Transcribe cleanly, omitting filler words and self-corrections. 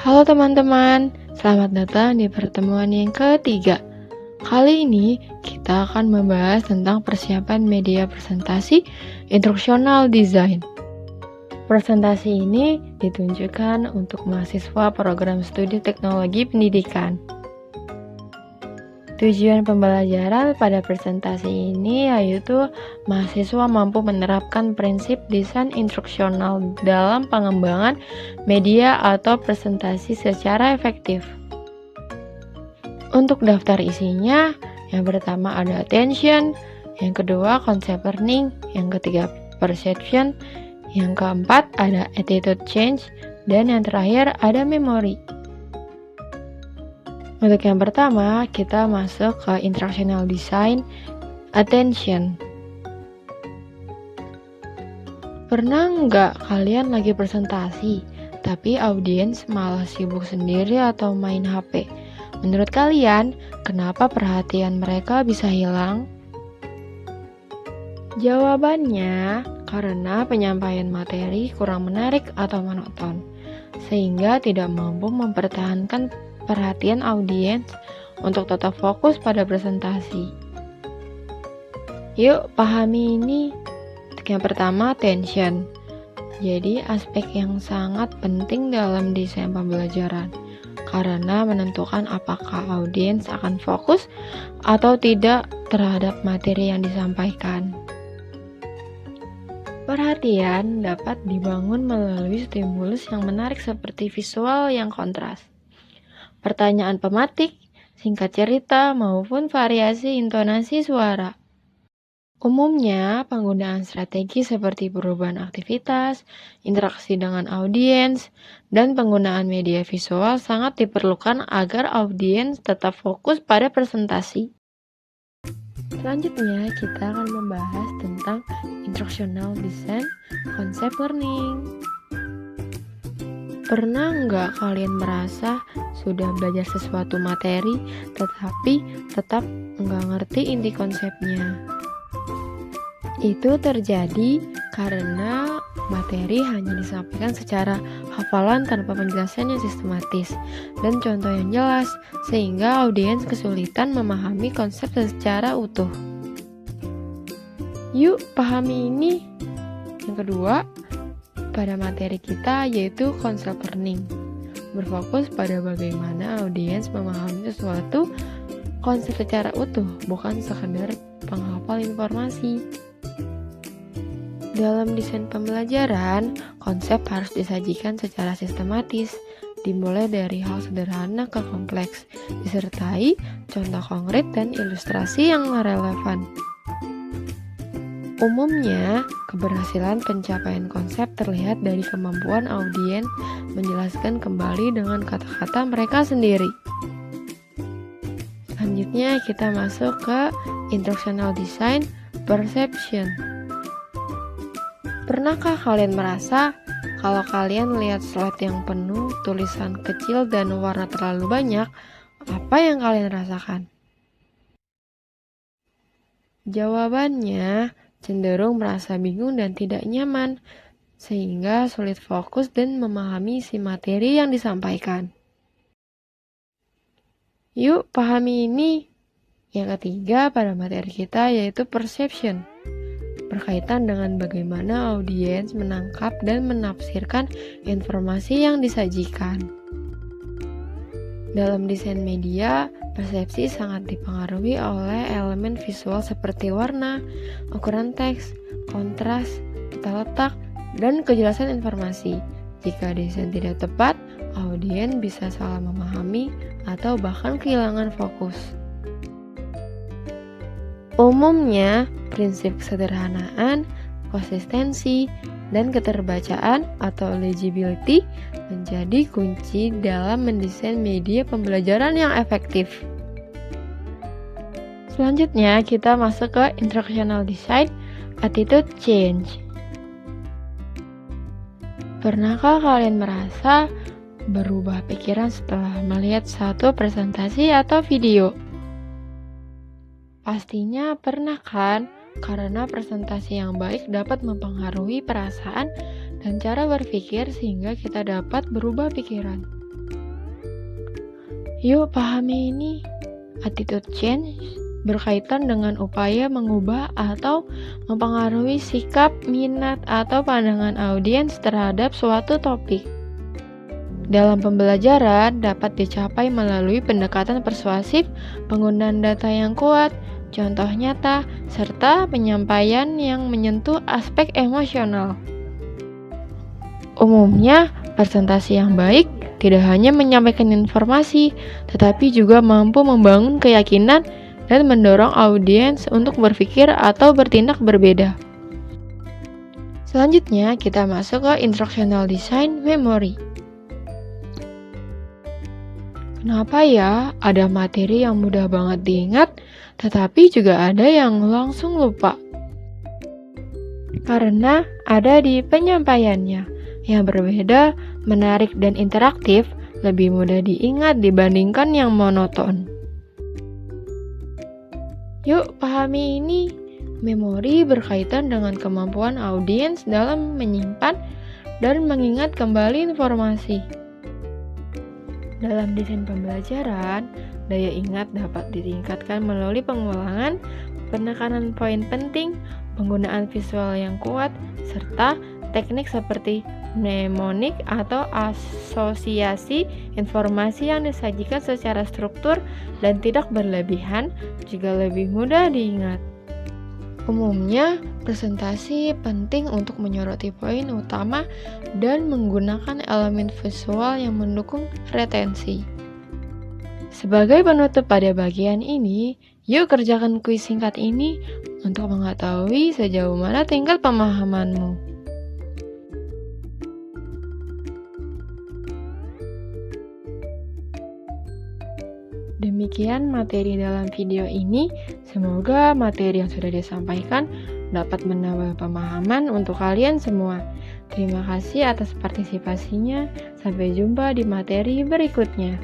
Halo teman-teman, selamat datang di pertemuan yang ketiga. Kali ini kita akan membahas tentang persiapan media presentasi instruksional design. Presentasi ini ditunjukkan untuk mahasiswa program studi teknologi pendidikan. Tujuan pembelajaran pada presentasi ini yaitu mahasiswa mampu menerapkan prinsip desain instruksional dalam pengembangan media atau presentasi secara efektif. Untuk daftar isinya, yang pertama ada attention, yang kedua concept learning, yang ketiga perception, yang keempat ada attitude change, dan yang terakhir ada memory. Untuk yang pertama, kita masuk ke instructional design attention. Pernah nggak kalian lagi presentasi, tapi audiens malah sibuk sendiri atau main HP? Menurut kalian, kenapa perhatian mereka bisa hilang? Jawabannya, karena penyampaian materi kurang menarik atau monoton, sehingga tidak mampu mempertahankan perhatian audiens untuk tetap fokus pada presentasi. Yuk pahami ini. Yang pertama, attention. Jadi aspek yang sangat penting dalam desain pembelajaran karena menentukan apakah audiens akan fokus atau tidak terhadap materi yang disampaikan. Perhatian dapat dibangun melalui stimulus yang menarik seperti visual yang kontras, pertanyaan pematik, singkat cerita, maupun variasi intonasi suara. Umumnya, penggunaan strategi seperti perubahan aktivitas, interaksi dengan audiens, dan penggunaan media visual sangat diperlukan agar audiens tetap fokus pada presentasi. Selanjutnya, kita akan membahas tentang instructional design concept learning. Pernah nggak kalian merasa sudah belajar sesuatu materi, tetapi tetap nggak ngerti inti konsepnya? Itu terjadi karena materi hanya disampaikan secara hafalan tanpa penjelasan yang sistematis dan contoh yang jelas, sehingga audiens kesulitan memahami konsep secara utuh. Yuk pahami ini. Yang kedua, pada materi kita yaitu concept learning, berfokus pada bagaimana audiens memahami sesuatu konsep secara utuh, bukan sekedar penghafal informasi. Dalam desain pembelajaran, konsep harus disajikan secara sistematis, dimulai dari hal sederhana ke kompleks, disertai contoh konkret dan ilustrasi yang relevan. Umumnya, keberhasilan pencapaian konsep terlihat dari kemampuan audiens menjelaskan kembali dengan kata-kata mereka sendiri. Selanjutnya, kita masuk ke instructional design perception. Pernahkah kalian merasa kalau kalian lihat slide yang penuh tulisan kecil dan warna terlalu banyak, apa yang kalian rasakan? Jawabannya, cenderung merasa bingung dan tidak nyaman, sehingga sulit fokus dan memahami isi materi yang disampaikan. Yuk pahami ini. Yang ketiga pada materi kita yaitu perception, berkaitan dengan bagaimana audiens menangkap dan menafsirkan informasi yang disajikan. Dalam desain media, persepsi sangat dipengaruhi oleh elemen visual seperti warna, ukuran teks, kontras, tata letak, dan kejelasan informasi. Jika desain tidak tepat, audiens bisa salah memahami atau bahkan kehilangan fokus. Umumnya, prinsip kesederhanaan, konsistensi, dan keterbacaan atau legibility menjadi kunci dalam mendesain media pembelajaran yang efektif. Selanjutnya, kita masuk ke instructional design attitude change. Pernahkah kalian merasa berubah pikiran setelah melihat satu presentasi atau video? Pastinya pernah kan? Karena presentasi yang baik dapat mempengaruhi perasaan dan cara berpikir sehingga kita dapat berubah pikiran. Yuk pahami ini. Attitude change berkaitan dengan upaya mengubah atau mempengaruhi sikap, minat, atau pandangan audiens terhadap suatu topik. Dalam pembelajaran dapat dicapai melalui pendekatan persuasif, penggunaan data yang kuat, contoh nyata, serta penyampaian yang menyentuh aspek emosional. Umumnya, presentasi yang baik tidak hanya menyampaikan informasi, tetapi juga mampu membangun keyakinan dan mendorong audiens untuk berpikir atau bertindak berbeda. Selanjutnya, kita masuk ke instructional design memory. Kenapa ya ada materi yang mudah banget diingat, tetapi juga ada yang langsung lupa? Karena ada di penyampaiannya yang berbeda, menarik dan interaktif, lebih mudah diingat dibandingkan yang monoton. Yuk pahami ini. Memori berkaitan dengan kemampuan audiens dalam menyimpan dan mengingat kembali informasi. Dalam desain pembelajaran, daya ingat dapat ditingkatkan melalui pengulangan, penekanan poin penting, penggunaan visual yang kuat, serta teknik seperti mnemonik atau asosiasi informasi yang disajikan secara struktur dan tidak berlebihan juga lebih mudah diingat. Umumnya, presentasi penting untuk menyoroti poin utama dan menggunakan elemen visual yang mendukung retensi. Sebagai penutup pada bagian ini, yuk kerjakan kuis singkat ini untuk mengetahui sejauh mana tingkat pemahamanmu. Demikian materi dalam video ini. Semoga materi yang sudah disampaikan dapat menambah pemahaman untuk kalian semua. Terima kasih atas partisipasinya. Sampai jumpa di materi berikutnya.